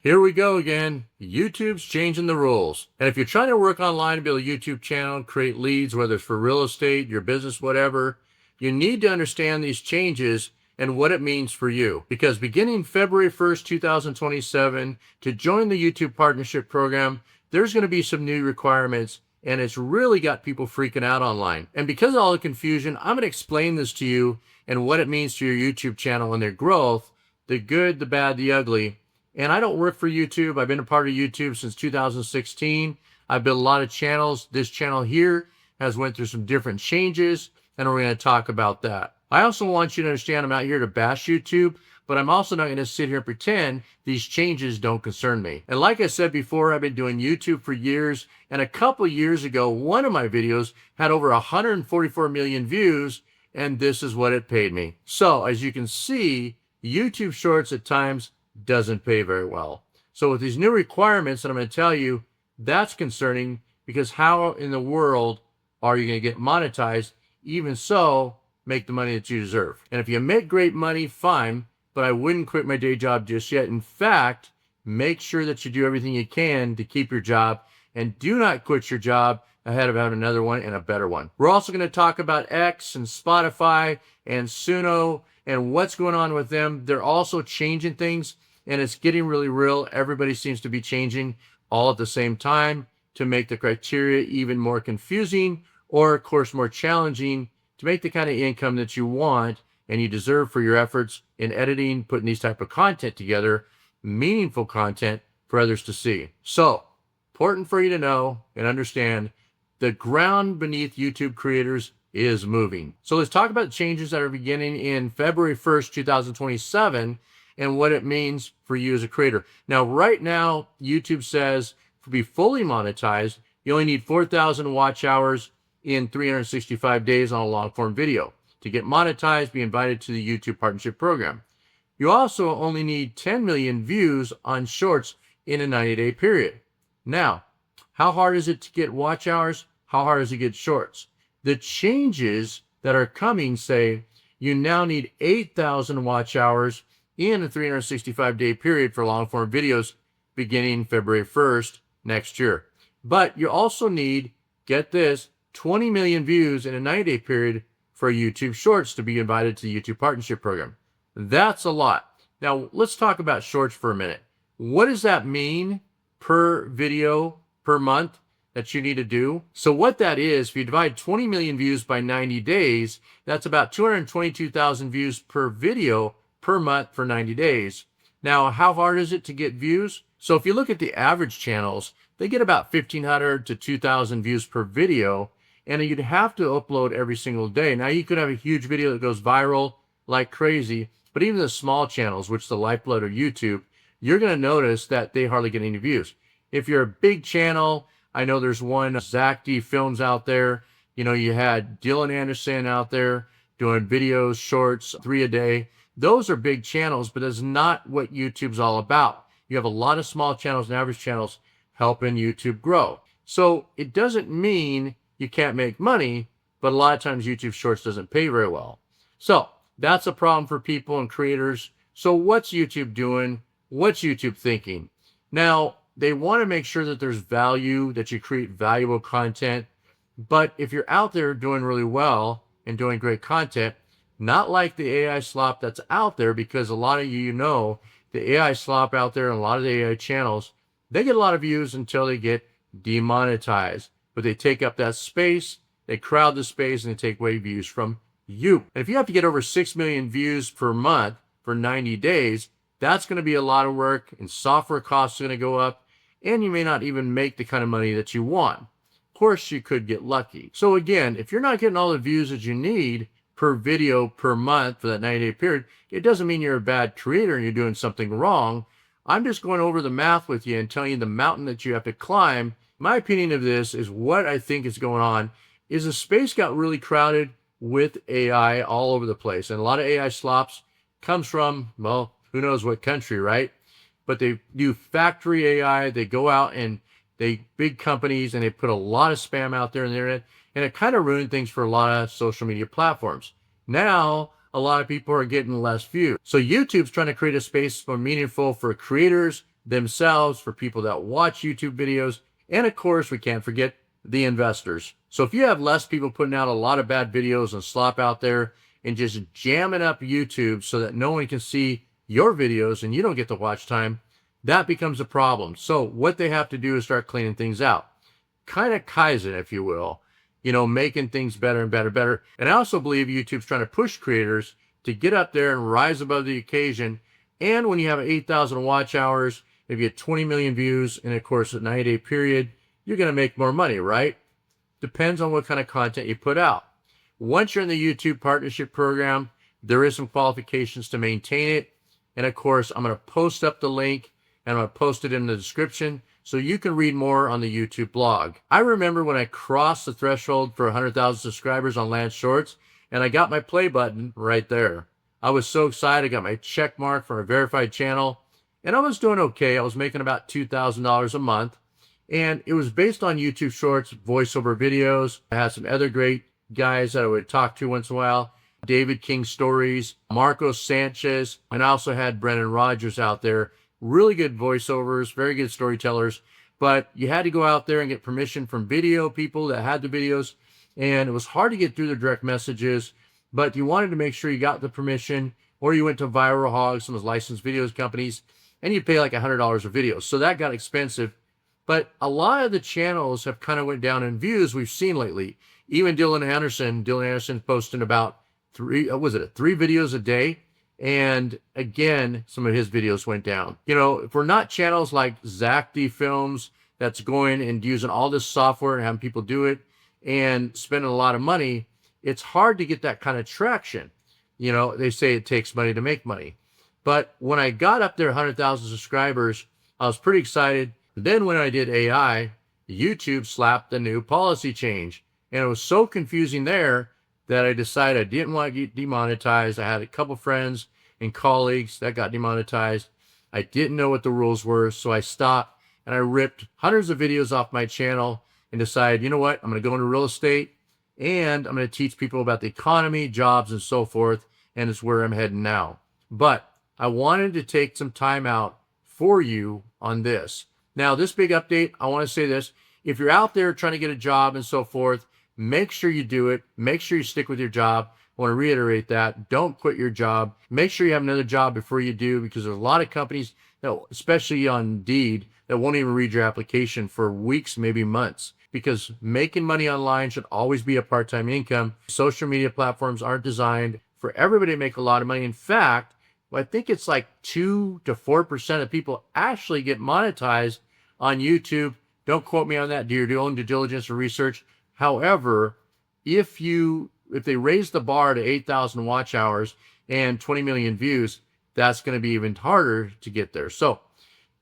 Here we go again. YouTube's changing the rules. And if you're trying to work online and build a YouTube channel, create leads, whether it's for real estate, your business, whatever, you need to understand these changes and what it means for you. Because beginning February 1st, 2027, to join the YouTube Partnership Program, there's going to be some new requirements, and it's really got people freaking out online. And because of all the confusion, I'm going to explain this to you and what it means to your YouTube channel and their growth, the good, the bad, the ugly. And I don't work for YouTube. I've been a part of YouTube since 2016. I've built a lot of channels. This channel here has went through some different changes, and we're going to talk about that. I also want you to understand I'm not here to bash YouTube, but I'm also not going to sit here and pretend these changes don't concern me. And like I said before, I've been doing YouTube for years, and a couple years ago, one of my videos had over 144 million views, and this is what it paid me. So as you can see, YouTube Shorts at times doesn't pay very well. So with these new requirements that I'm going to tell you, that's concerning, because how in the world are you going to get monetized? Even so, make the money that you deserve. And if you make great money, fine, but I wouldn't quit my day job just yet. In fact, make sure that you do everything you can to keep your job, and do not quit your job ahead of having another one and a better one. We're also going to talk about X and Spotify and Suno and what's going on with them. They're also changing things, and it's getting really real. Everybody seems to be changing all at the same time to make the criteria even more confusing, or of course more challenging, to make the kind of income that you want and you deserve for your efforts in editing, putting these type of content together, meaningful content for others to see. So important for you to know and understand, the ground beneath YouTube creators is moving. So let's talk about changes that are beginning in February 1st, 2027, and what it means for you as a creator. Now, right now, YouTube says to be fully monetized, you only need 4,000 watch hours in 365 days on a long form video. To get monetized, be invited to the YouTube Partnership Program. You also only need 10 million views on shorts in a 90-day period. Now, how hard is it to get watch hours? How hard is it to get shorts? The changes that are coming say you now need 8,000 watch hours in a 365-day period for long-form videos beginning February 1st next year. But you also need, get this, 20 million views in a 90-day period for YouTube Shorts to be invited to the YouTube Partnership Program. That's a lot. Now, let's talk about Shorts for a minute. What does that mean per video per month that you need to do? So what that is, if you divide 20 million views by 90 days, that's about 222,000 views per video per month for 90 days. Now, how hard is it to get views? So if you look at the average channels, they get about 1,500 to 2,000 views per video, and you'd have to upload every single day. Now, you could have a huge video that goes viral like crazy, but even the small channels, which is the lifeblood of YouTube, you're going to notice that they hardly get any views. If you're a big channel, I know there's one, Zach D Films out there. You know, you had Dylan Anderson out there doing videos, shorts, 3 a day. Those are big channels, but that's not what YouTube's all about. You have a lot of small channels and average channels helping YouTube grow. So it doesn't mean you can't make money, but a lot of times YouTube Shorts doesn't pay very well. So that's a problem for people and creators. So what's YouTube doing? What's YouTube thinking? Now, they want to make sure that there's value, that you create valuable content. But if you're out there doing really well and doing great content, not like the AI slop that's out there, because a lot of you know the AI slop out there and a lot of the AI channels, they get a lot of views until they get demonetized. But they take up that space, they crowd the space, and they take away views from you. And if you have to get over 6 million views per month for 90 days, that's going to be a lot of work, and software costs are going to go up, and you may not even make the kind of money that you want. Of course, you could get lucky. So again, if you're not getting all the views that you need per video per month for that 90-day period, it doesn't mean you're a bad creator and you're doing something wrong. I'm just going over the math with you and telling you the mountain that you have to climb. My opinion of this is what I think is going on is the space got really crowded with AI all over the place. And a lot of AI slops comes from, well, who knows what country, right? But they do factory AI. They go out and they big companies, and they put a lot of spam out there on the internet, and it kind of ruined things for a lot of social media platforms. Now, a lot of people are getting less views. So YouTube's trying to create a space more meaningful for creators, themselves, for people that watch YouTube videos, and of course, we can't forget the investors. So if you have less people putting out a lot of bad videos and slop out there and just jamming up YouTube so that no one can see your videos and you don't get the watch time, that becomes a problem. So what they have to do is start cleaning things out. Kind of Kaizen, if you will, making things better and better, better. And I also believe YouTube's trying to push creators to get up there and rise above the occasion. And when you have 8,000 watch hours, if you get 20 million views in, of course, a 90-day period, you're going to make more money, right? Depends on what kind of content you put out. Once you're in the YouTube partnership program, there is some qualifications to maintain it. And of course, I'm going to post up the link and I'm going to post it in the description so you can read more on the YouTube blog. I remember when I crossed the threshold for 100,000 subscribers on Lance Shorts, and I got my play button right there. I was so excited. I got my check mark for a verified channel, and I was doing okay. I was making about $2,000 a month, and it was based on YouTube Shorts, voiceover videos. I had some other great guys that I would talk to once in a while. David King Stories, Marcos Sanchez, and I also had Brennan Rogers out there. Really good voiceovers, very good storytellers, but you had to go out there and get permission from video people that had the videos, and it was hard to get through the direct messages, but you wanted to make sure you got the permission, or you went to Viral Hog, some of those licensed videos companies, and you pay like $100 a video. So that got expensive, but a lot of the channels have kind of went down in views we've seen lately. Even Dylan Anderson posting about three videos a day. And again, some of his videos went down. If we're not channels like Zach D Films that's going and using all this software and having people do it and spending a lot of money, it's hard to get that kind of traction. They say it takes money to make money. But when I got up there 100,000 subscribers, I was pretty excited. Then when I did AI, YouTube slapped the new policy change. And it was so confusing there that I decided I didn't want to get demonetized. I had a couple friends and colleagues that got demonetized. I didn't know what the rules were, so I stopped and I ripped hundreds of videos off my channel and decided, you know what, I'm going to go into real estate and I'm going to teach people about the economy, jobs, and so forth, and it's where I'm heading now. But I wanted to take some time out for you on this. Now, this big update, I want to say this. If you're out there trying to get a job and so forth, make sure you do it. Make sure you stick with your job. I want to reiterate that. Don't quit your job. Make sure you have another job before you do, because there's a lot of companies, that, especially on Indeed, that won't even read your application for weeks, maybe months, because making money online should always be a part-time income. Social media platforms aren't designed for everybody to make a lot of money. In fact, I think it's like 2 to 4% of people actually get monetized on YouTube. Don't quote me on that. Do your own due diligence or research. However, if they raise the bar to 8,000 watch hours and 20 million views, that's going to be even harder to get there. So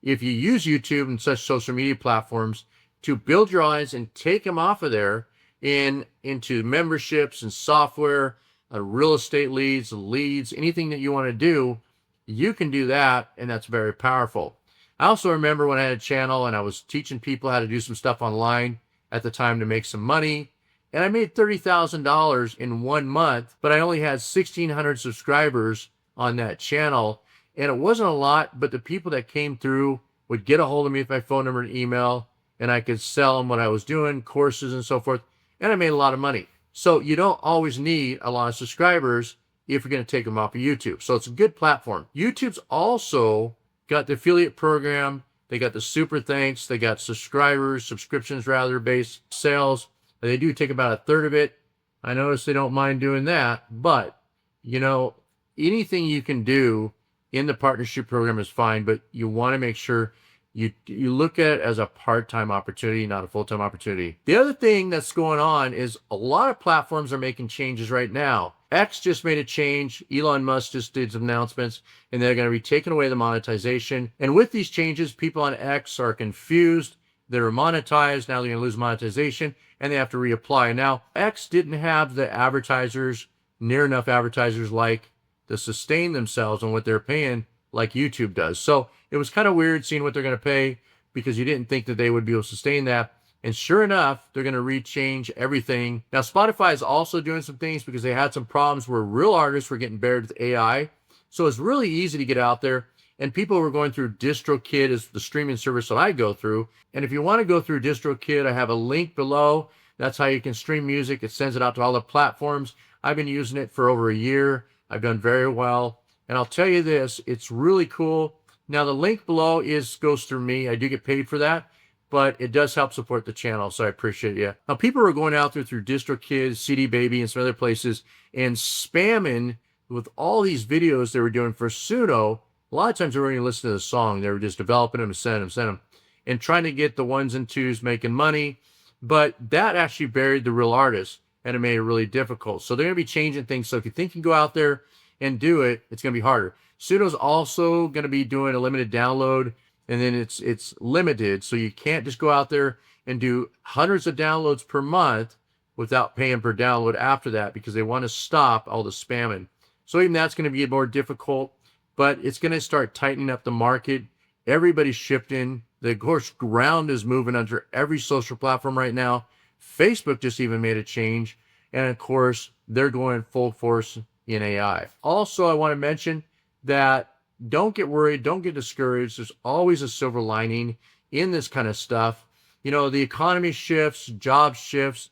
if you use YouTube and such social media platforms to build your audience and take them off of there into memberships and software, real estate leads, anything that you want to do, you can do that, and that's very powerful. I also remember when I had a channel and I was teaching people how to do some stuff online at the time to make some money, and I made $30,000 in 1 month, but I only had 1,600 subscribers on that channel, and it wasn't a lot, but the people that came through would get a hold of me with my phone number and email, and I could sell them what I was doing, courses and so forth, and I made a lot of money. So you don't always need a lot of subscribers if you're going to take them off of YouTube. So it's a good platform. YouTube's also got the affiliate program. They got the super thanks. They got subscriptions based sales. They do take about a third of it. I notice they don't mind doing that, but anything you can do in the partnership program is fine, but you want to make sure you look at it as a part-time opportunity, not a full-time opportunity. The other thing that's going on is a lot of platforms are making changes right now. X just made a change. Elon Musk just did some announcements, and they're going to be taking away the monetization. And with these changes, people on X are confused. They're monetized. Now they're going to lose monetization, and they have to reapply. Now, X didn't have the advertisers, near enough advertisers like to sustain themselves on what they're paying like YouTube does. So it was kind of weird seeing what they're going to pay, because you didn't think that they would be able to sustain that. And sure enough, they're going to rechange everything. Now, Spotify is also doing some things because they had some problems where real artists were getting buried with AI. So it's really easy to get out there And people were going through DistroKid is the streaming service that I go through. And if you want to go through DistroKid, I have a link below. That's how you can stream music. It sends it out to all the platforms. I've been using it for over a year. I've done very well. And I'll tell you this, it's really cool. Now the link below goes through me. I do get paid for that, but it does help support the channel, so I appreciate you. Now people are going out there through DistroKid, CD Baby, and some other places and spamming with all these videos they were doing for Suno. A lot of times they weren't even listening to the song. They were just developing them and sending them, and trying to get the ones and twos making money. But that actually buried the real artists, and it made it really difficult. So they're going to be changing things. So if you think you can go out there and do it, it's going to be harder. Suno's also going to be doing a limited download, and then it's limited. So you can't just go out there and do hundreds of downloads per month without paying per download after that, because they want to stop all the spamming. So even that's going to be more difficult, but it's going to start tightening up the market. Everybody's shifting. The course ground is moving under every social platform right now. Facebook just even made a change. And of course, they're going full force in AI. Also, I want to mention that don't get worried, don't get discouraged. There's always a silver lining in this kind of stuff. You know, the economy shifts, job shifts.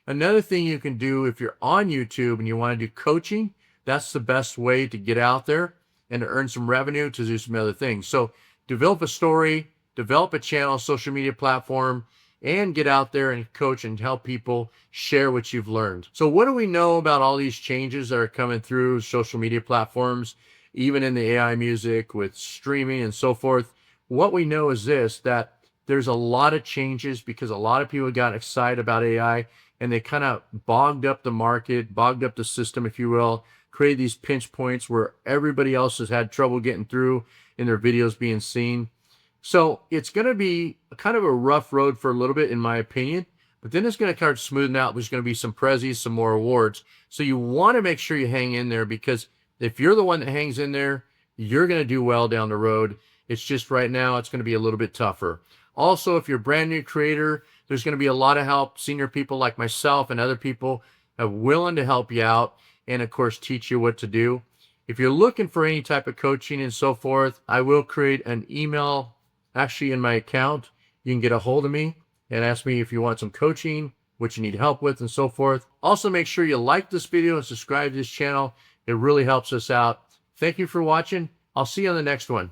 Another thing you can do if you're on YouTube and you want to do coaching, that's the best way to get out there and to earn some revenue, to do some other things. So develop a story, develop a channel, social media platform, and get out there and coach and help people share what you've learned. So what do we know about all these changes that are coming through social media platforms, even in the AI music with streaming and so forth? What we know is this, that there's a lot of changes because a lot of people got excited about AI and they kind of bogged up the market, bogged up the system, if you will, created these pinch points where everybody else has had trouble getting through in their videos being seen. So it's going to be kind of a rough road for a little bit, in my opinion, but then it's going to start smoothing out. There's going to be some prezzies, some more awards. So you want to make sure you hang in there, because if you're the one that hangs in there, you're going to do well down the road. It's just right now, it's going to be a little bit tougher. Also, if you're a brand new creator, there's going to be a lot of help. Senior people like myself and other people are willing to help you out and, of course, teach you what to do. If you're looking for any type of coaching and so forth, I will create an email actually in my account. You can get a hold of me and ask me if you want some coaching, what you need help with, and so forth. Also, make sure you like this video and subscribe to this channel. It really helps us out. Thank you for watching. I'll see you on the next one.